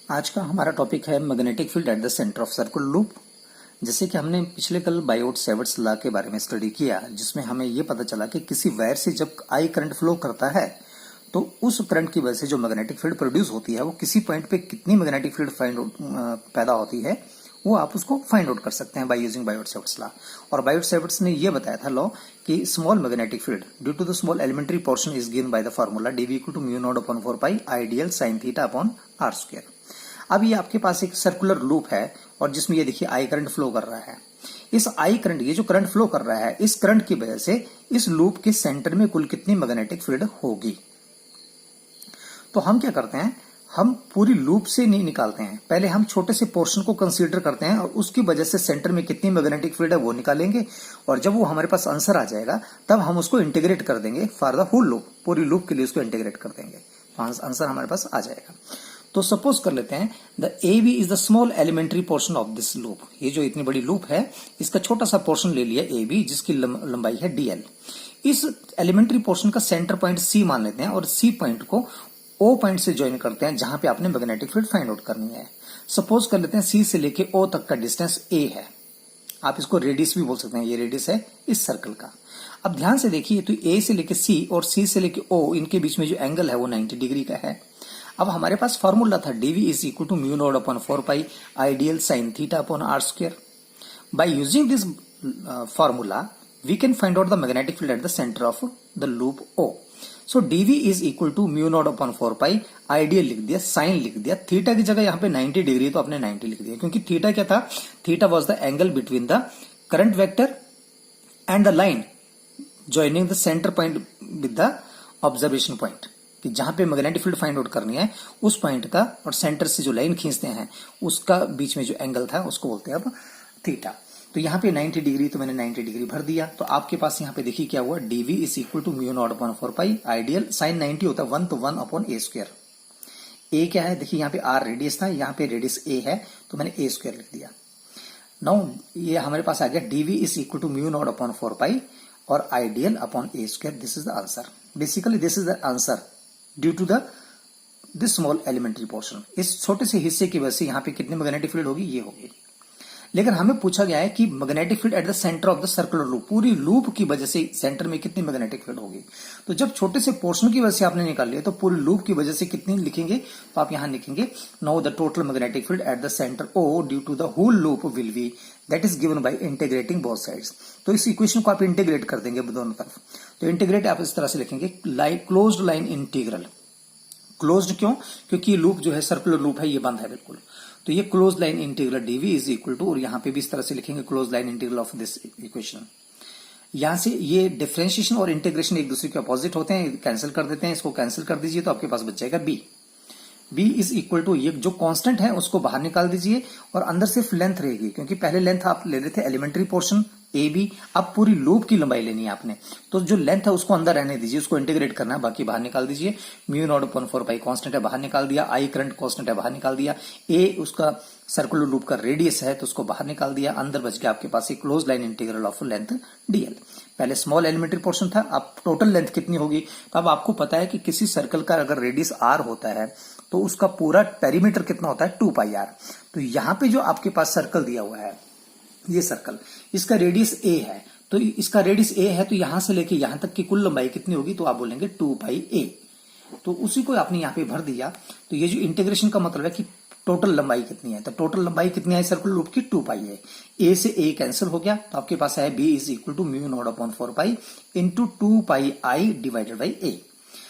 आज का हमारा टॉपिक है magnetic field at the centre of circular loop. जैसे कि हमने पिछले कल बायोट सेवर्ट्स लॉ के बारे में स्टडी किया, जिसमें हमें यह पता चला कि किसी वायर से जब आई करंट फ्लो करता है तो उस करंट की वजह से जो मैग्नेटिक फील्ड प्रोड्यूस होती है वो किसी पॉइंट पे कितनी मैग्नेटिक फील्ड पैदा होती है वो आप उसको फाइंड आउट कर सकते हैं by using Biot Savart's law. और बायोट सेवर्ट्स ने यह बताया था लॉ कि small magnetic field due to the small elementary portion is given by the formula dV equal to mu naught upon 4 pi ideal sine theta upon r square. अब ये आपके पास एक सर्कुलर लूप है और जिसमें ये देखिए आई करंट फ्लो कर रहा है। इस आई करंट, ये जो करंट फ्लो कर रहा है, इस करंट की वजह से इस लूप के सेंटर में कुल कितनी मैग्नेटिक फील्ड होगी। तो हम क्या करते हैं, हम पूरी लूप से नहीं निकालते हैं, पहले हम छोटे से पोर्शन को कंसीडर करते हैं और उसकी वजह से सेंटर में कितनी मैग्नेटिक फील्ड है वो निकालेंगे। और जब वो हमारे पास आंसर आ जाएगा तब हम उसको इंटीग्रेट कर देंगे फॉर द होल लूप, पूरी लूप के लिए उसको इंटीग्रेट कर देंगे तो आंसर हमारे पास आ जाएगा। तो सपोज कर लेते हैं the A B is the small elementary portion of this loop. ये जो इतनी बड़ी लूप है इसका छोटा सा पोर्शन ले लिया ए बी, जिसकी लंबाई है dl। इस एलिमेंट्री पोर्शन का सेंटर पॉइंट सी मान लेते हैं और सी पॉइंट को ओ पॉइंट से ज्वाइन करते हैं जहां पे आपने मैग्नेटिक फील्ड फाइंड आउट करनी है। सपोज कर लेते हैं सी से लेके ओ तक का डिस्टेंस ए है, आप इसको रेडियस भी बोल सकते हैं, ये रेडियस है इस सर्कल का। अब ध्यान से देखिए तो ए से लेके सी और सी से लेके ओ, इनके बीच में जो एंगल है वो 90 डिग्री का है। अब हमारे पास फॉर्मूला था dV is equal to mu naught upon 4 pi ideal sine theta upon r square. By using this formula we can find out the magnetic field at the centre of the loop O। So dV is equal to mu naught upon 4 pi, ideal लिख दिया, sign लिख दिया, theta की जगह यहाँ पे 90 degree तो आपने 90 लिख दिया, क्योंकि थीटा क्या था, theta was the angle between the current vector and the line joining the centre point with the observation point, कि जहां पे मैग्नेटिक फील्ड फाइंड आउट करनी है उस पॉइंट का और सेंटर से जो लाइन खींचते हैं उसका बीच में जो एंगल था उसको बोलते हैं अब थीटा। तो यहाँ पे 90 डिग्री, तो मैंने 90 डिग्री भर दिया। तो आपके पास यहाँ पे देखिए क्या हुआ, dV is equal to mu naught upon 4 pi ideal sine 90 होता है 1 तो 1 अपॉन a स्क्वायर। ए क्या है, देखिए यहाँ पे r रेडियस था, यहाँ पे रेडियस a है तो मैंने a स्क्वायर लिख दिया। नाउ ये हमारे पास आ गया dV is equal to mu naught upon 4 pi और ideal upon a square. This is the answer, basically this is the answer due to this small elementary portion. इस छोटे से हिस्से की वजह से यहाँ पे कितनी मैग्नेटिक फील्ड होगी, ये होगी। लेकिन हमें पूछा गया है कि magnetic field at the centre of the circular loop, पूरी लूप की वजह से सेंटर में कितनी मैग्नेटिक फील्ड होगी। तो जब छोटे से पोर्शन की वजह से आपने निकाल लिया तो पूरी लूप की वजह से कितनी लिखेंगे, तो आप यहां लिखेंगे now the total magnetic field at the centre O due to the whole loop will be that is given by integrating both sides. तो इस इक्वेशन को आप इंटीग्रेट कर देंगे दोनों तरफ। तो इंटीग्रेट आप इस तरह से लिखेंगे, क्लोज्ड लाइन इंटीग्रल। क्लोज्ड क्यों, क्योंकि ये लूप जो है सर्कुलर लूप है, ये बंद है बिल्कुल। तो ये close line integral dV is equal to, और यहां पे भी इस तरह से लिखेंगे close line integral of this equation. यहां से ये डिफरेंशिएशन और इंटीग्रेशन एक दूसरे के अपोजिट होते हैं, कैंसिल कर देते हैं, इसको कैंसिल कर दीजिए तो आपके पास बच जाएगा B इज इक्वल टू, ये जो कांस्टेंट है उसको बाहर निकाल दीजिए और अंदर सिर्फ लेंथ रहेगी, क्योंकि पहले लेंथ आप ले रहे थे एलिमेंट्री पोर्शन AB, अब पूरी लूप की लंबाई लेनी है आपने, तो जो लेंथ है उसको अंदर रहने दीजिए, उसको इंटीग्रेट करना है, बाकी बाहर निकाल दीजिए। Mu naught upon 4 pi constant है, बाहर निकाल दिया, आई करंट कांस्टेंट है, बाहर निकाल दिया, A उसका सर्कुलर लूप का रेडियस है तो उसको बाहर निकाल दिया, अंदर बच गया आपके पास एक close line integral of length dl। पहले स्मॉल एलिमेंट्री पोर्शन था, अब टोटल लेंथ कितनी होगी, तो अब आपको पता है कि किसी सर्कल का अगर रेडियस r होता है तो उसका पूरा पेरीमीटर कितना होता है 2 पाई r। तो यहां पे जो आपके पास सर्कल दिया हुआ है, ये सर्कल, इसका रेडियस a है, तो इसका रेडियस a है तो यहां से लेके यहां तक की कुल लंबाई कितनी होगी, तो आप बोलेंगे 2 पाई a। तो उसी को आपने यहाँ पे भर दिया। तो ये जो इंटीग्रेशन का मतलब है कि टोटल लंबाई कितनी है, तो टोटल लंबाई कितनी है सर्कुलर लूप की, 2 पाई है। a से a कैंसिल हो गया तो आपके पास है b is equal to mu naught upon 4 pi into 2 pi i divided by a।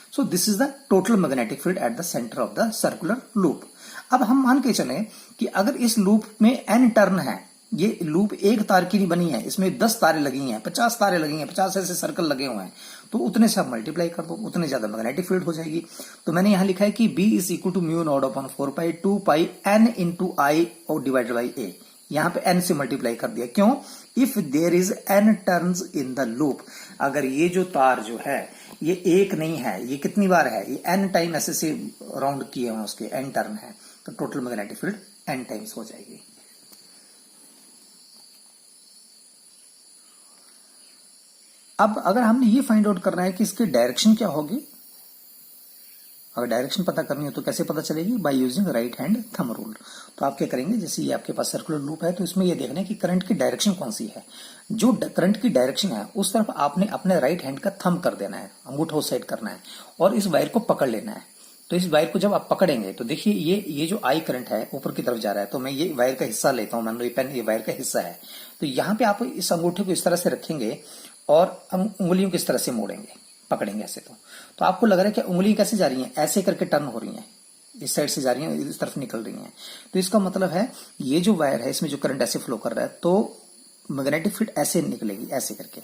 So this is the total magnetic field at the center of the circular loop। अब हम मान के चलें कि अगर इस लूप में n टर्न है, ये लूप एक तार की नहीं बनी है, इसमें 10 तारें लगी हैं, 50 तारें लगी हैं, 50 ऐसे सर्कल लगे हुए हैं, तो उतने से आप मल्टीप्लाई कर दो, उतने ज्यादा मैग्नेटिक फील्ड हो जाएगी। तो मैंने यहां लिखा है कि B is equal to mu naught upon 4 pi 2 pi n into I और डिवाइडेड बाई A। यहां पे n से मल्टीप्लाई कर दिया, क्यों, if there is n turns in the loop, अगर ये जो तार जो है ये एक नहीं है, ये कितनी बार है, ये n टाइम ऐसे से राउंड किए हुए उसके n टर्न है, तो total magnetic field n times हो जाएगी। अब अगर हमने ये फाइंड आउट करना है कि इसकी डायरेक्शन क्या होगी, अगर डायरेक्शन पता करनी हो तो कैसे पता चलेगी? By using right hand thumb rule. तो आप क्या करेंगे, जैसे ये आपके पास सर्कुलर लूप है तो इसमें ये देखना है कि करंट की डायरेक्शन कौन सी है। जो करंट की डायरेक्शन है उस तरफ आपने अपने राइट हैंड का थंब कर देना है, अंगूठा उस साइड करना है और इस वायर को पकड़ लेना है। तो इस वायर को जब आप पकड़ेंगे तो देखिए ये जो आई करंट है ऊपर की तरफ जा रहा है, तो मैं ये वायर का हिस्सा लेता हूं, मान लो ये पेन ये वायर का हिस्सा है। तो यहाँ पे आप इस अंगूठे को इस तरह से रखेंगे और उंगलियों को इस तरह से मोड़ेंगे, पकड़ेंगे ऐसे। तो आपको लग रहा है कि उंगली कैसे जा रही है, ऐसे करके टर्न हो रही है, इस साइड से जा रही है, इस तरफ निकल रही है। तो इसका मतलब है ये जो वायर है इसमें जो करंट ऐसे फ्लो कर रहा है तो मैग्नेटिक फील्ड ऐसे निकलेगी, ऐसे करके,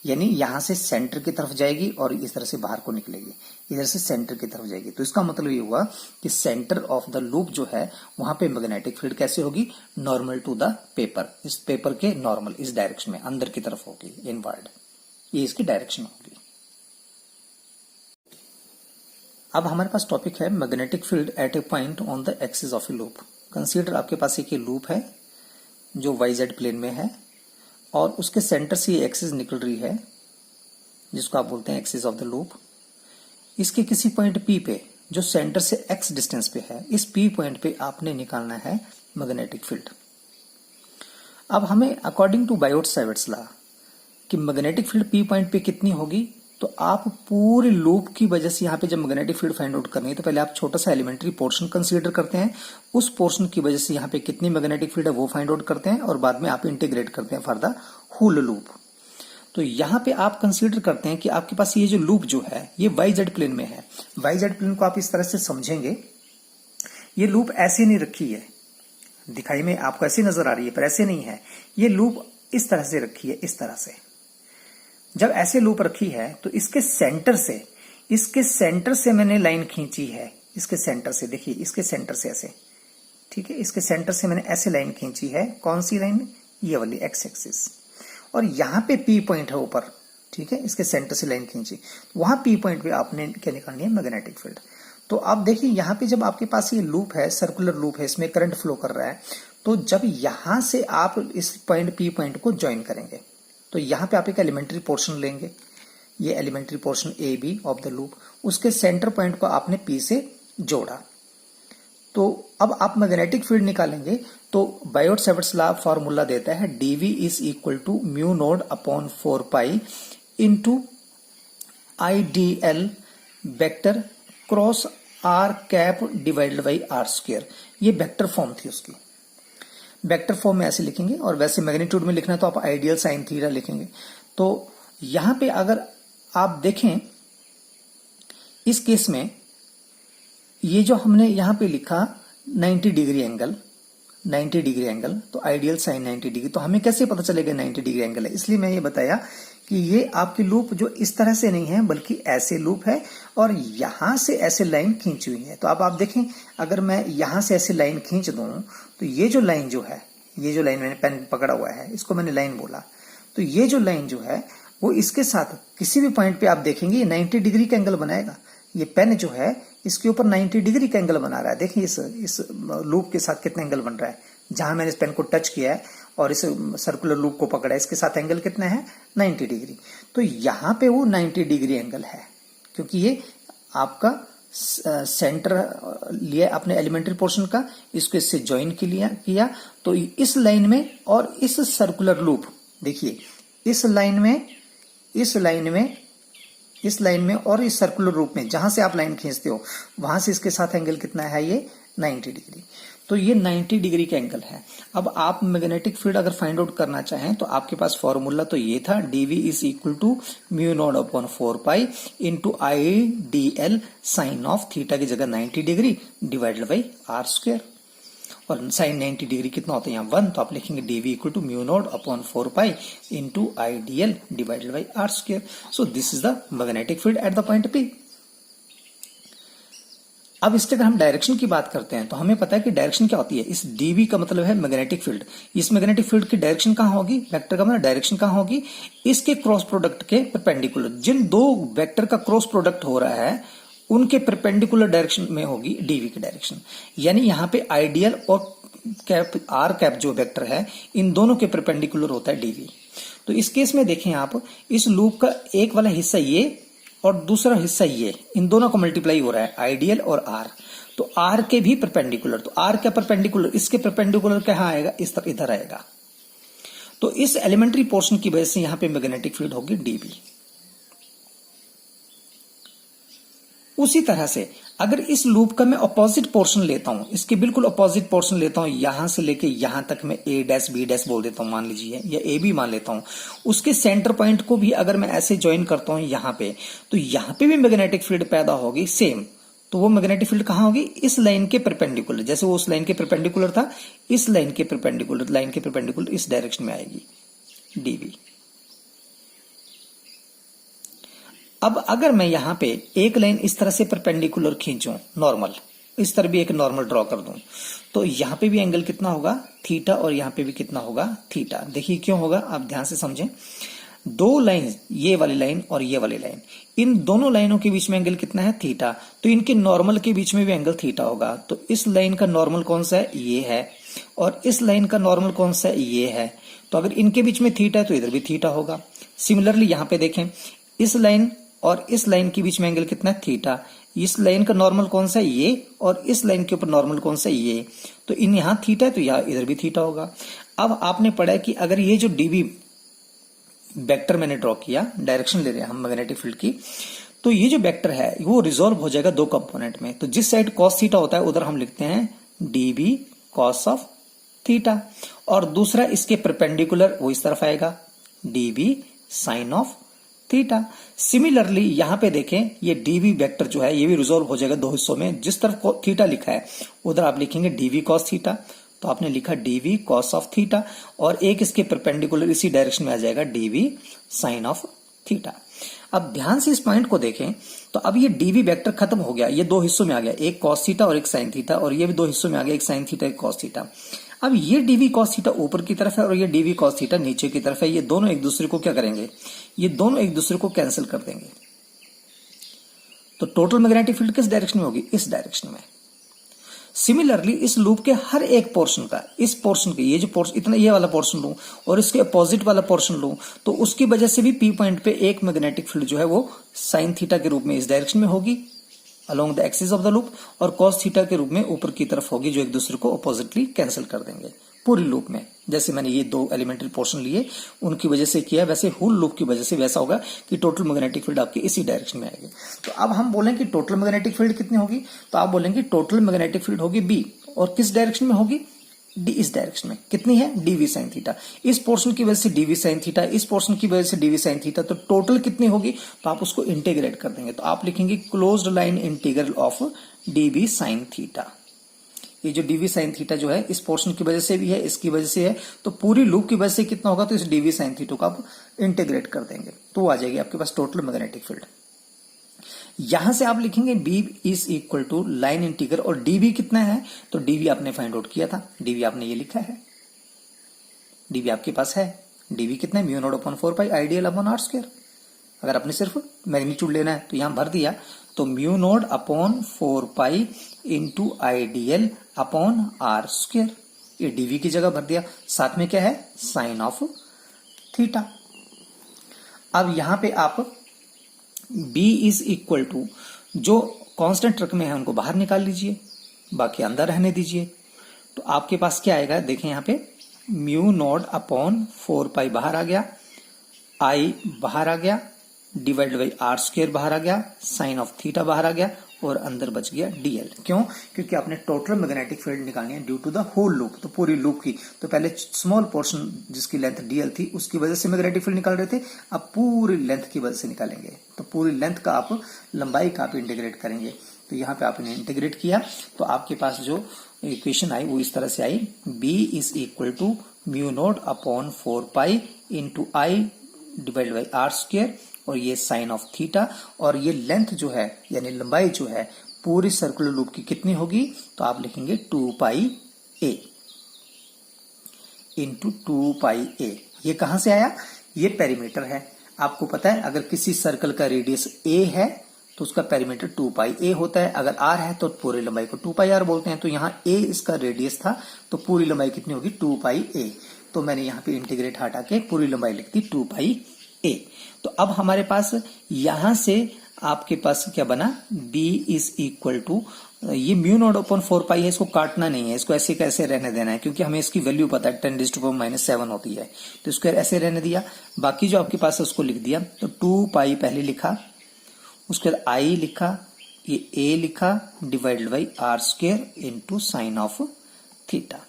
यानी यहां से सेंटर की तरफ जाएगी और इस तरह से बाहर को निकलेगी, इधर से सेंटर की तरफ जाएगी। तो इसका मतलब ये हुआ कि सेंटर ऑफ द लूप जो है वहां पे मैग्नेटिक फील्ड कैसे होगी, नॉर्मल टू द पेपर, इस पेपर के नॉर्मल इस डायरेक्शन में अंदर की तरफ होगी, इनवर्ड, ये इसकी डायरेक्शन होगी। अब हमारे पास टॉपिक है magnetic field at a point on the axis of A loop. Consider आपके पास एक लूप है जो YZ प्लेन में है और उसके सेंटर से ये एक्सिस निकल रही है जिसको आप बोलते हैं एक्सिस ऑफ द लूप। इसके किसी पॉइंट P पे जो सेंटर से X डिस्टेंस पे है, इस P पॉइंट पे आपने निकालना है मैग्नेटिक फील्ड। अब हमें अकॉर्डिंग टू बायोट-सैवर्ट्स लॉ कि मैग्नेटिक फील्ड P पॉइंट पे कितनी होगी, तो आप पूरे लूप की वजह से यहाँ पे जब मैग्नेटिक फील्ड फाइंड आउट करनी है तो पहले आप छोटा सा एलिमेंट्री पोर्शन कंसीडर करते हैं, उस पोर्शन की वजह से यहाँ पे कितनी मैग्नेटिक फील्ड है वो फाइंड आउट करते हैं और बाद में आप इंटीग्रेट करते हैं फॉर द होल लूप। तो यहाँ पे आप कंसीडर करते हैं कि आपके पास ये जो लूप जो है ये YZ प्लेन में है। YZ प्लेन को आप इस तरह से समझेंगे, ये लूप ऐसे नहीं रखी है, दिखाई में आपको ऐसी नजर आ रही है पर ऐसे नहीं है, ये लूप इस तरह से रखी है, इस तरह से। जब ऐसे लूप रखी है तो इसके सेंटर से मैंने लाइन खींची है, इसके सेंटर से, देखिए इसके सेंटर से ऐसे, ठीक है, इसके सेंटर से मैंने ऐसे लाइन खींची है। कौन सी लाइन? ये वाली एक्स एक्सिस। और यहाँ पे P पॉइंट है ऊपर, ठीक है, इसके सेंटर से लाइन खींची, वहां P पॉइंट पे आपने क्या निकालनी है, मैग्नेटिक फील्ड। तो आप देखिए यहाँ पे जब आपके पास ये लूप है, सर्कुलर लूप है, इसमें करंट फ्लो कर रहा है, तो जब यहां से आप इस पॉइंट P पॉइंट को ज्वाइन करेंगे तो यहाँ पे आप एक एलिमेंट्री पोर्शन लेंगे, ये elementary portion AB of the loop, उसके सेंटर पॉइंट को आपने P से जोड़ा। तो अब आप मैग्नेटिक फील्ड निकालेंगे तो बायोट-सैवर्ट्स लॉ फॉर्मूला देता है dV is equal to mu naught upon 4 pi into IDL vector cross R cap divided by R square. ये वेक्टर फॉर्म थी उसकी, वेक्टर फॉर्म में ऐसे लिखेंगे और वैसे मैग्नीट्यूड में लिखना है तो आप आइडियल साइन थीटा लिखेंगे। तो यहां पे अगर आप देखें इस केस में ये जो हमने यहां पे लिखा 90 डिग्री एंगल, 90 डिग्री एंगल, तो आइडियल साइन 90 डिग्री, तो हमें कैसे पता चलेगा 90 डिग्री एंगल है? इसलिए मैं ये बताया कि ये आपकी लूप जो इस तरह से नहीं है बल्कि ऐसे लूप है और यहां से ऐसे लाइन खींची हुई है। तो अब आप देखें, अगर मैं यहां से ऐसे लाइन खींच दूं तो ये जो लाइन जो है, ये जो लाइन मैंने पेन पकड़ा हुआ है इसको मैंने लाइन बोला, तो ये जो लाइन जो है वो इसके साथ किसी भी पॉइंट पे आप देखेंगे ये 90 डिग्री का एंगल बनाएगा। ये पेन जो है इसके ऊपर 90 डिग्री का एंगल बना रहा है। देखिए इस लूप के साथ कितना एंगल बन रहा है, जहां मैंने इस पेन को टच किया है और इस सर्कुलर लूप को पकड़ा है, इसके साथ एंगल कितना है, 90 डिग्री। तो यहाँ पे वो 90 डिग्री एंगल है क्योंकि ये आपका सेंटर लिया अपने एलिमेंट्री पोर्शन का, इसको इससे ज्वाइन किया। तो इस लाइन में और इस सर्कुलर लूप, देखिए इस लाइन में और इस सर्कुलर लूप में जहां से आप लाइन खींचते हो वहां से इसके साथ एंगल कितना है, ये 90 डिग्री। तो ये 90 डिग्री का एंगल है। अब आप मैग्नेटिक फील्ड अगर फाइंड आउट करना चाहें तो आपके पास फॉर्मूला तो ये था dV is equal to mu naught upon 4 pi into IDL sine of theta की जगह 90 degree divided by R square. और साइन 90 डिग्री कितना होता है यहाँ 1, तो आप लिखेंगे dV equal to mu naught upon 4 pi into IDL divided by R square. So this is the magnetic field at the point P। अब इसके अगर हम डायरेक्शन की बात करते हैं तो हमें पता है कि डायरेक्शन क्या होती है। इस dV का मतलब है मैग्नेटिक फील्ड। इस मैग्नेटिक फील्ड की डायरेक्शन कहां होगी, वेक्टर का मतलब डायरेक्शन कहां होगी, इसके क्रॉस प्रोडक्ट के परपेंडिकुलर। जिन दो वेक्टर का क्रॉस प्रोडक्ट हो रहा है उनके परपेंडिकुलर डायरेक्शन में होगी dV की डायरेक्शन। यानी यहाँ पे आइडियल और कैप R कैप जो वेक्टर है इन दोनों के परपेंडिकुलर होता है dV। तो इस केस में देखें आप, इस लूप का एक वाला हिस्सा ये और दूसरा हिस्सा ये, इन दोनों को मल्टीप्लाई हो रहा है आइडियल और आर, तो आर के भी परपेंडिकुलर, तो आर का परपेंडिकुलर इसके परपेंडिकुलर कहाँ आएगा, इस तरह इधर आएगा। तो इस एलिमेंट्री पोर्शन की वजह से यहां पे मैग्नेटिक फील्ड होगी डीबी। उसी तरह से अगर इस लूप का मैं अपोजिट पोर्शन लेता हूं, इसके बिल्कुल अपोजिट पोर्शन लेता हूं, यहां से लेके यहां तक मैं ए डैश बी डैश बोल देता हूं मान लीजिए, या ए बी मान लेता हूं, उसके सेंटर पॉइंट को भी अगर मैं ऐसे ज्वाइन करता हूं यहां पे, तो यहां पे भी मैग्नेटिक फील्ड पैदा होगी सेम। तो वो मैग्नेटिक फील्ड कहां होगी, इस लाइन के परपेंडिकुलर, जैसे वो उस लाइन के परपेंडिकुलर था, इस लाइन के परपेंडिकुलर इस डायरेक्शन में आएगी डीबी। अब अगर मैं यहां पे एक लाइन इस तरह से परपेंडिकुलर खींचूं नॉर्मल, इस तरह भी एक नॉर्मल ड्रॉ कर दूं, तो यहां पे भी एंगल कितना होगा थीटा, और यहां पे भी कितना होगा थीटा। देखिए क्यों होगा, आप ध्यान से समझें। दो लाइन, ये वाली लाइन और ये वाली लाइन, इन दोनों लाइनों के बीच में एंगल कितना है थीटा, तो इनके नॉर्मल के बीच में भी एंगल थीटा होगा। तो इस लाइन का नॉर्मल कौन सा है, ये है, और इस लाइन का नॉर्मल कौन सा है, ये है। तो अगर इनके बीच में थीटा है तो इधर भी थीटा होगा। सिमिलरली यहां पे देखें, इस लाइन और इस लाइन के बीच में एंगल कितना है थीटा, इस लाइन का नॉर्मल कौन सा है ये, और इस लाइन के ऊपर नॉर्मल कौन सा है ये, तो इन यहां थीटा है तो यहां इधर भी थीटा होगा। अब आपने पढ़ा है कि अगर ये जो डीबी वेक्टर मैंने ड्रॉ किया, डायरेक्शन ले रहे हैं हम मैग्नेटिक फील्ड की, तो ये जो वेक्टर है वो रिजॉल्व हो जाएगा दो कंपोनेंट में। तो जिस साइड कॉस थीटा होता है उधर हम लिखते हैं डीबी कॉस ऑफ थीटा, और दूसरा इसके परपेंडिकुलर वो इस तरफ आएगा dB sine of theta. Similarly यहां पे देखें, ये डीबी वेक्टर जो है ये भी रिजॉल्व हो जाएगा दो हिस्सों में। जिस तरफ थीटा लिखा है उधर आप लिखेंगे डीवी कॉस थीटा, तो आपने लिखा डीवी कॉस ऑफ थीटा, और एक इसके परपेंडिकुलर इसी डायरेक्शन में आ जाएगा डीवी साइन ऑफ थीटा। अब ध्यान से इस पॉइंट को देखें, तो अब ये डीवी वेक्टर खत्म हो गया, ये दो हिस्सों में आ गया, एक कॉस थीटा और एक साइन थीटा, और ये भी दो हिस्सों में आ गया, एक साइन थीटा एक कॉस थीटा। अब ये डीवी कॉस थीटा ऊपर की तरफ है और ये डीवी कॉस थीटा नीचे की तरफ है। ये दोनों एक दूसरे को क्या करेंगे, ये दोनों एक दूसरे को कैंसिल कर देंगे। तो टोटल मैग्नेटिक फील्ड किस डायरेक्शन में होगी, इस डायरेक्शन में। सिमिलरली इस लूप के हर एक पोर्शन का, इस पोर्शन के, ये जो पोर्शन इतना ये वाला पोर्शन लूं और इसके अपोजिट वाला पोर्शन लूं, तो उसकी वजह से भी पी पॉइंट पे एक मैग्नेटिक फील्ड जो है वो साइन थीटा के रूप में इस डायरेक्शन में होगी along the axis of the loop, और कॉस थीटा के रूप में ऊपर की तरफ होगी, जो एक दूसरे को अपोजिटली कैंसिल कर देंगे पूरी लूप में। जैसे मैंने ये दो एलिमेंट्री पोर्शन लिए उनकी वजह से किया, वैसे होल लूप की वजह से वैसा होगा कि टोटल मैग्नेटिक फील्ड आपकी इसी डायरेक्शन में आएगी। तो अब हम बोलें कि टोटल मैग्नेटिक फील्ड कितनी होगी, तो आप बोलेंगे टोटल मैग्नेटिक फील्ड होगी बी, और किस डायरेक्शन में होगी, डी, इस डायरेक्शन में। कितनी है, डीवी साइन थीटा। इस पोर्शन की वजह से डीवी साइन थीटा, इस पोर्शन की वजह से डीवी साइन थीटा, तो टोटल कितनी होगी, तो आप उसको इंटीग्रेट कर देंगे। तो आप लिखेंगे closed line integral of dV sine theta. ये जो डीवी साइन थीटा जो है इस पोर्शन की वजह से भी है, इसकी वजह से है, तो पूरी लूप की वजह से कितना होगा, तो इस डीवी साइन थीटा को आप इंटीग्रेट कर देंगे, तो आ जाएगी आपके पास टोटल मैग्नेटिक फील्ड। यहां से आप लिखेंगे B is equal to line integral, और डीवी कितना है, तो डीवी आपने फाइंड आउट किया था, डीवी आपने ये लिखा है, डीवी आपके पास है। डीवी कितना है, म्यू नॉट अपॉन 4 पाई आइडियल अपॉन आर स्क्वायर। अगर आपने सिर्फ मैग्नीट्यूड लेना है तो यहां भर दिया, तो mu naught upon 4 pi into ideal upon R square, ये डीवी की जगह भर दिया। साथ में क्या है, साइन ऑफ थीटा। अब यहां पे आप b इज इक्वल टू जो कांस्टेंट रकमें हैं उनको बाहर निकाल लीजिए, बाकी अंदर रहने दीजिए। तो आपके पास क्या आएगा, देखें यहां पे म्यू नॉट अपॉन 4 पाई बाहर आ गया, आई बाहर आ गया, डिवाइड बाई आर स्क्वायर बाहर आ गया, साइन ऑफ थीटा बाहर आ गया, और अंदर बच गया डीएल। क्यों, क्योंकि आपने टोटल मैग्नेटिक फील्ड निकालनी है due to the whole loop, तो पूरी लूप की। तो पहले स्मॉल पोर्शन जिसकी लेंथ डीएल थी उसकी वजह से मैग्नेटिक फील्ड निकाल रहे थे, अब पूरी लेंथ की वजह से निकालेंगे। तो पूरी लेंथ का आप, लंबाई का आप इंटीग्रेट करेंगे। तो यहाँ पे आपने इंटीग्रेट किया तो आपके पास जो इक्वेशन आई वो इस तरह से I, B is equal to mu naught upon 4 pi into I divide by R square, और ये साइन ऑफ थीटा, और ये लेंथ जो है यानी लंबाई जो है पूरी सर्कुलर लूप की कितनी होगी, तो आप लिखेंगे 2 पाई ए इंटू 2 पाई ए। ये कहां से आया, ये पेरीमीटर है। आपको पता है अगर किसी सर्कल का रेडियस ए है तो उसका पेरीमीटर 2 पाई ए होता है, अगर आर है तो पूरी लंबाई को 2 पाई आर बोलते हैं। तो यहाँ ए इसका रेडियस था, तो पूरी लंबाई कितनी होगी, 2 पाई ए। तो मैंने यहाँ पे इंटीग्रेट हटा के पूरी लंबाई लिख दी 2 पाई ए। तो अब हमारे पास यहां से आपके पास क्या बना, b इज इक्वल टू, ये म्यू नॉट अपॉन 4 पाई है, इसको काटना नहीं है, इसको ऐसे कैसे रहने देना है, क्योंकि हमें इसकी वैल्यू पता है 10⁻⁻7 होती है, तो इसको ऐसे रहने दिया। बाकी जो आपके पास है उसको लिख दिया, तो 2 पाई पहले लिखा, उसके बाद आई लिखा, ये a लिखा, divided by R square into sine of theta.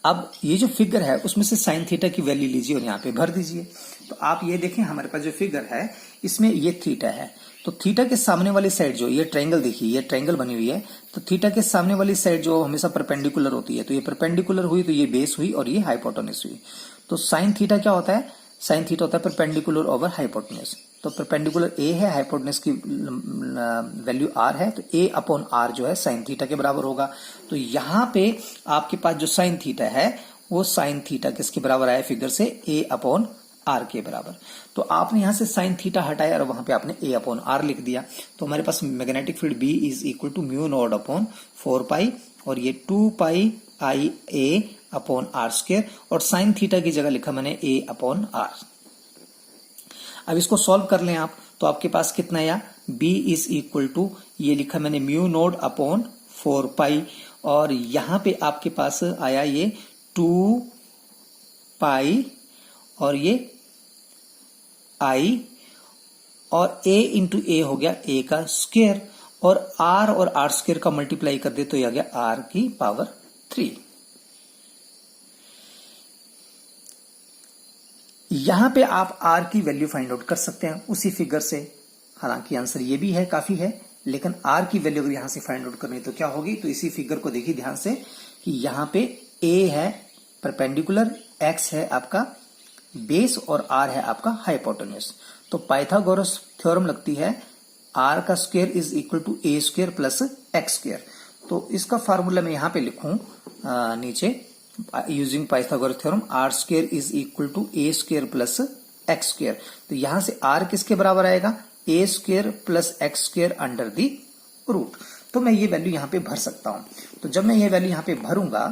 अब ये जो फिगर है उसमें से साइन थीटा की वैल्यू लीजिए और यहाँ पे भर दीजिए। तो आप ये देखें, हमारे पास जो फिगर है इसमें ये थीटा है, तो थीटा के सामने वाली साइड जो ये ट्रायंगल देखिए, ये ट्रायंगल बनी हुई है, तो थीटा के सामने वाली साइड जो हमेशा परपेंडिकुलर होती है, तो ये परपेंडिकुलर हुई तो ये बेस हुई और ये हाइपोटेन्यूज हुई। तो साइन थीटा क्या होता है, साइन थीटा होता है परपेंडिकुलर ओवर हाइपोटेन्यूज। तो परपेंडिकुलर a है, हाइपोटेन्यूज की वैल्यू r है, तो a अपॉन r जो है साइन थीटा के बराबर होगा। तो यहाँ पे आपके पास जो साइन थीटा है वो साइन थीटा किसके बराबर आया फिगर से, a अपॉन r के बराबर। तो आपने यहां से साइन थीटा हटाया और वहां पे आपने a अपॉन r लिख दिया। तो हमारे पास magnetic field B is equal to mu naught upon 4 pi और ये 2 pi I a upon r square, और साइन थीटा की जगह लिखा मैंने a अपॉन r। अब इसको सॉल्व कर लें आप, तो आपके पास कितना आया, b इज इक्वल टू, ये लिखा मैंने म्यू नॉट अपॉन 4 पाई, और यहां पे आपके पास आया ये 2 पाई और ये i, और a इंटू ए हो गया a का स्क्वायर, और r स्क्वायर का मल्टीप्लाई कर दे तो ये आ गया r की पावर 3। यहां पे आप r की वैल्यू फाइंड आउट कर सकते हैं उसी फिगर से, हालांकि आंसर ये भी है काफी है, लेकिन r की वैल्यू अगर यहां से फाइंड आउट करनी तो क्या होगी, तो इसी फिगर को देखिए ध्यान से कि यहां पे a है परपेंडिकुलर, x है आपका बेस और r है आपका हाइपोटेन्यूज। तो पाइथागोरस थ्योरम लगती है r का square is equal to a square plus x square. तो इसका फार्मूला मैं यहां पे लिखूं नीचे, using Pythagoras theorem r square is equal to a square plus x square. तो यहां से r किसके बराबर आएगा, a square plus x square under the root. तो मैं ये वैल्यू यहां पे भर सकता हूं। तो जब मैं ये वैल्यू यहां पे भरूंगा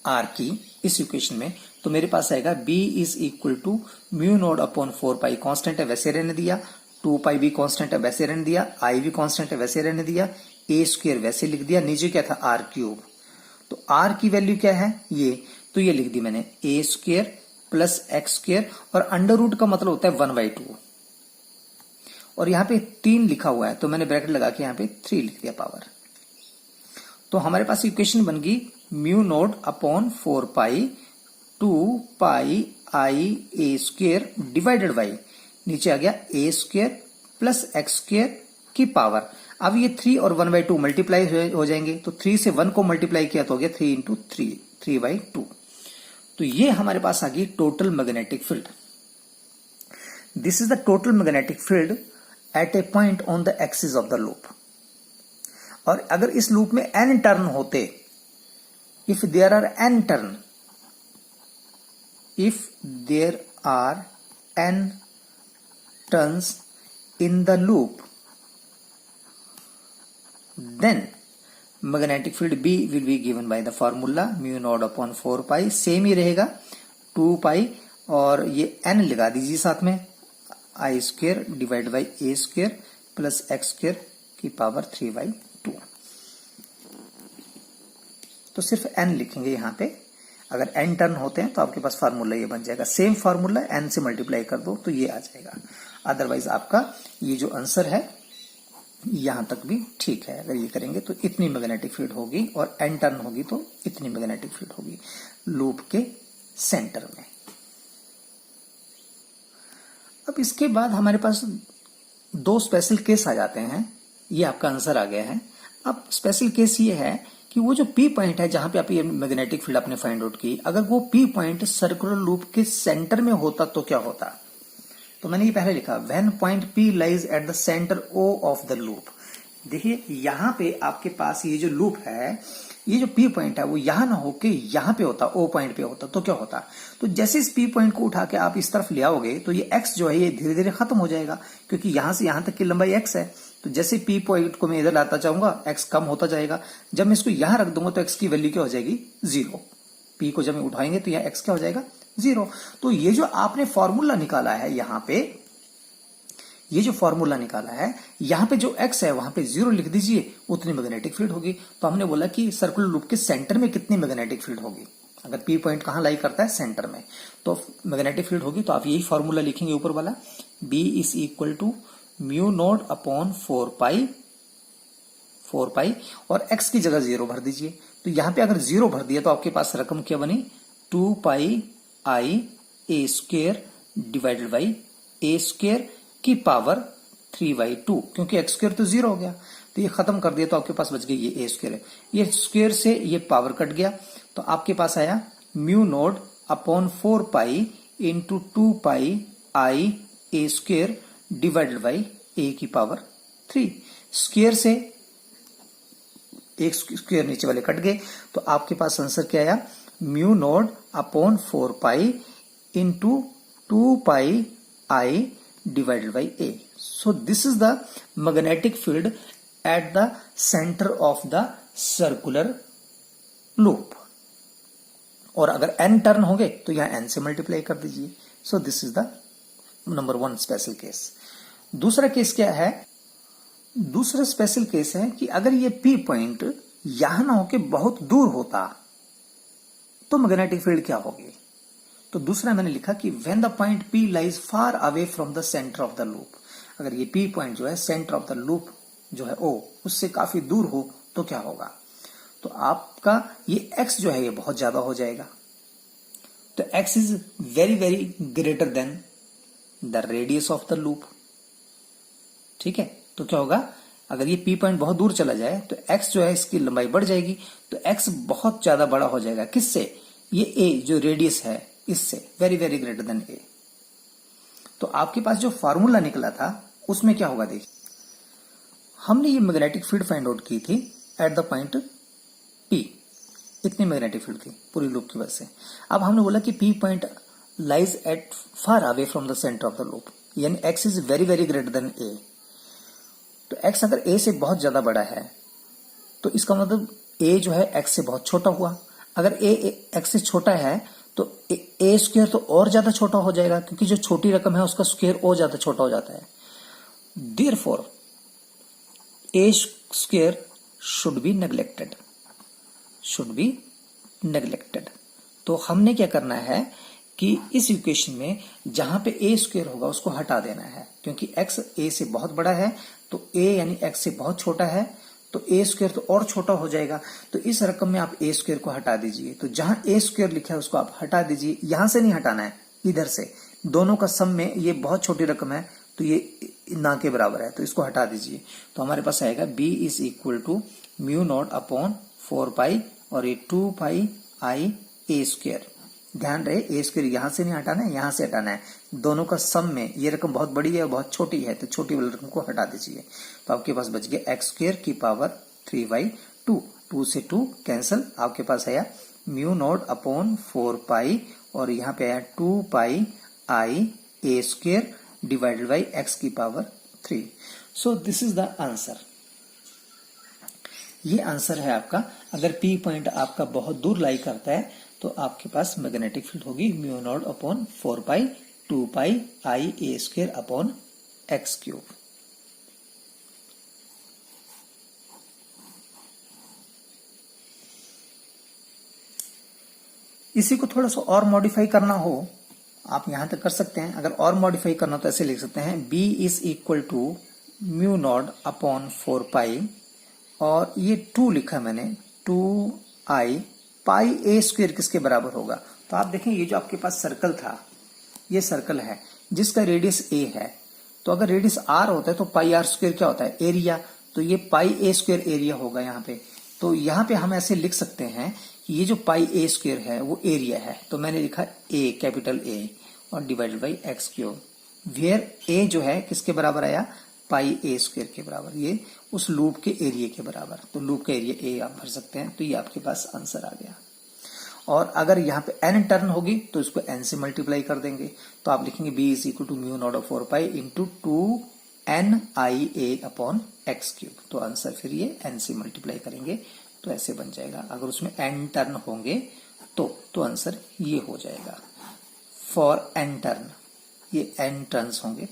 r की इस इक्वेशन में, तो मेरे पास आएगा b is equal to mu naught upon 4 pi, constant है वैसे रहने दिया, 2 पाई भी कांस्टेंट है वैसे रहने दिया, i भी कांस्टेंट है वैसे रहने दिया, a स्क्वायर वैसे लिख दिया, नीचे क्या था r क्यूब। तो r की वैल्यू क्या है ये, तो ये लिख दी मैंने a square plus x square, और अंडर रूट का मतलब होता है 1/2, और यहाँ पे 3 लिखा हुआ है तो मैंने ब्रैकेट लगा के यहाँ पे 3 लिख दिया पावर। तो हमारे पास इक्वेशन बन गई mu naught upon 4 pi 2 pi I a square divided by, नीचे आ गया a square plus x square की पावर। अब ये 3 और 1/2 मल्टीप्लाई हो जाएंगे, तो 3 से 1 को मल्टीप्लाई किया तो हो गया 3 इंटू 3, 3/2। तो ये हमारे पास आ गई total magnetic field. This is the total magnetic field at a point on the axis of the loop. और अगर इस लूप में n टर्न होते, if there are n turn, if there are n turns in the loop, then magnetic field B will be given by the formula mu naught upon 4 pi, same ही रहेगा 2 पाई, और ये n लगा दीजिए साथ में, i square divide by a square plus x square की power 3/2। तो सिर्फ n लिखेंगे यहाँ पे, अगर n टर्न होते हैं तो आपके पास फार्मूला ये बन जाएगा, सेम फार्मूला n से मल्टीप्लाई कर दो तो ये आ जाएगा। अदरवाइज आपका ये जो आंसर है यहां तक भी ठीक है, अगर ये करेंगे तो इतनी मैग्नेटिक फील्ड होगी, और n टर्न होगी तो इतनी मैग्नेटिक फील्ड होगी लूप के सेंटर में। अब इसके बाद हमारे पास 2 स्पेशल केस आ जाते हैं, ये आपका आंसर आ गया है। अब स्पेशल केस ये है कि वो जो P पॉइंट है जहां पे आप ये मैग्नेटिक फील्ड आपने फाइंड आउट की, अगर वो P पॉइंट सर्कुलर लूप के सेंटर में होता तो क्या होता। तो मैंने ये पहले लिखा, when point P lies at the centre O of the loop. देखिए यहां पे आपके पास ये जो लूप है, ये जो P पॉइंट है वो यहां ना होके यहां पे होता, O पॉइंट पे होता तो क्या होता। तो जैसे इस P पॉइंट को उठा के आप इस तरफ ले आओगे तो ये x जो है ये धीरे धीरे खत्म हो जाएगा, क्योंकि यहां से यहां तक की लंबाई x है। तो जैसे P पॉइंट को मैं इधर लाता चाहूंगा x कम होता जाएगा, जब मैं इसको यहां रख दूंगा तो x की वैल्यू क्या हो जाएगी 0। P को जब मैं उठाएंगे तो यहां x क्या हो जाएगा 0। तो ये जो आपने फॉर्मूला निकाला है यहाँ पे ये जो फॉर्मूला निकाला है, यहाँ पे जो x है वहां पे 0 लिख दीजिए, उतनी मैग्नेटिक फील्ड होगी। तो हमने बोला कि सर्कुलर लूप के सेंटर में कितनी मैग्नेटिक फील्ड होगी। अगर P पॉइंट कहाँ लाई करता है, सेंटर में, तो मैग्नेटिक फील्ड होगी। तो आप यही फॉर्मूला लिखेंगे ऊपर वाला, B is equal to mu naught upon 4 pi और x की जगह 0 भर दीजिए। तो यहाँ पे अगर 0 भर दिया तो आपके पास रकम क्या बनी, 2 pi I A square divided by A square की पावर 3/2, क्योंकि एक्स स्क्वेयर तो 0 हो गया। तो ये खत्म कर दिया तो आपके पास बच गया ये ए स्क्वेयर है। ये स्क्वेयर से ये पावर कट गया, तो आपके पास आया mu naught upon 4 pi into 2 pi I A square divided by A की पावर 3। स्क्वेयर से एक स्क्वेयर नीचे वाले कट गए, तो आपके पास आंसर क्या आया, mu naught upon 4 pi into 2 pi I divided by A. So this is the magnetic field at the center of the circular loop. और अगर n टर्न होंगे तो यहां n से मल्टीप्लाई कर दीजिए। So this is the number 1 special case. दूसरा case क्या है, दूसरा स्पेशल केस है कि अगर ये P पॉइंट यहां ना होके बहुत दूर होता तो मैग्नेटिक फील्ड क्या होगी। तो दूसरा मैंने लिखा कि when the point P lies far away from the centre of the loop, अगर ये P पॉइंट जो है सेंटर ऑफ द लूप जो है O उससे काफी दूर हो तो क्या होगा। तो आपका ये x जो है ये बहुत ज्यादा हो जाएगा। तो x is very very greater than the radius of the loop. ठीक है, तो क्या होगा, अगर ये P पॉइंट बहुत दूर चला जाए तो x जो है इसकी लंबाई बढ़ जाएगी, तो x बहुत ज्यादा बड़ा हो जाएगा। किससे, ये A जो रेडियस है इससे, very very greater than A। तो आपके पास जो फार्मूला निकला था उसमें क्या होगा, देखिए हमने ये मैग्नेटिक फील्ड फाइंड आउट की थी एट द पॉइंट P, इतनी मैग्नेटिक फील्ड थी पूरी लूप की वजह से। अब हमने बोला कि P point lies at far away from the centre of the loop, यानी x is very very greater than A। तो x अगर A से बहुत ज्यादा बड़ा है तो इसका मतलब A जो है x से बहुत छोटा हुआ। अगर A x से छोटा है तो ए स्क्वेयर तो और ज्यादा छोटा हो जाएगा, क्योंकि जो छोटी रकम है उसका स्क्वेयर और ज्यादा छोटा हो जाता है। Therefore A square should be neglected, should be neglected. तो हमने क्या करना है कि इस इक्वेशन में जहां पे ए स्क्वेयर होगा उसको हटा देना है, क्योंकि एक्स ए से बहुत बड़ा है तो ए यानी एक्स से बहुत छोटा है, तो ए स्क्वेयर तो और छोटा हो जाएगा। तो इस रकम में आप ए स्क्वेयर को हटा दीजिए। तो जहां ए स्क्वेयर लिखा है उसको आप हटा दीजिए, यहां से नहीं हटाना है, इधर से। दोनों का सम में ये बहुत छोटी रकम है तो ये ना के बराबर है, तो इसको हटा दीजिए। तो हमारे पास आएगा B is equal to mu naught upon 4 pi और ये 2 पाई आई ए स्क्वेयर। ध्यान रहे ए स्क्वेयर यहां से नहीं हटाना है, यहां से हटाना है। दोनों का सम में ये रकम बहुत बड़ी है और बहुत छोटी है, तो छोटी वाली रकम को हटा दीजिए। तो आपके पास बच गया एक्स स्क्वेयर की पावर 3/2। 2 से 2 कैंसिल, आपके पास आया म्यू नॉट अपॉन 4 पाई और यहाँ पे आया 2 pi I A square divided by x की power 3। So this is the answer. ये आंसर है आपका। अगर पी पॉइंट आपका बहुत दूर लाई करता है तो आपके पास मैग्नेटिक फील्ड होगी mu naught upon 4 pi 2 pi I A square upon x cube. इसी को थोड़ा सा और मॉडिफाई करना हो आप यहां तक कर सकते हैं। अगर और मॉडिफाई करना तो ऐसे लिख सकते हैं b is equal to mu naught upon 4 pi और ये 2 लिखा मैंने 2 आई पाई ए स्क्वेयर किसके बराबर होगा। तो आप देखें ये जो आपके पास सर्कल था, ये सर्कल है जिसका रेडियस a है। तो अगर रेडियस r होता है तो पाई आर स्क्वेयर क्या होता है, एरिया। तो ये पाई ए स्क्वेयर एरिया होगा यहाँ पे। तो यहाँ पे हम ऐसे लिख सकते हैं कि ये जो पाई ए स्क्वेयर है वो एरिया है। तो मैंने लिखा a, कैपिटल A और divided by x cube, where a जो है किसके बराबर आया, पाई ए स्क्वेयर के बराबर, ये उस लूप के एरिया के बराबर। तो लूप का एरिया a आप भर सकते हैं। तो ये आपके पास आंसर आ गया। और अगर यहाँ पे n टर्न होगी तो इसको n से मल्टीप्लाई कर देंगे। तो आप लिखेंगे b is equal to mu naught of 4 pi into 2 NIA upon x cube. तो आंसर फिर ये n से मल्टीप्लाई करेंगे तो ऐसे बन जाएगा। अगर उसमें n टर्न होंगे तो आंसर ये हो जाएगा। फॉर n टर्न, ये n टर्न्स होंगे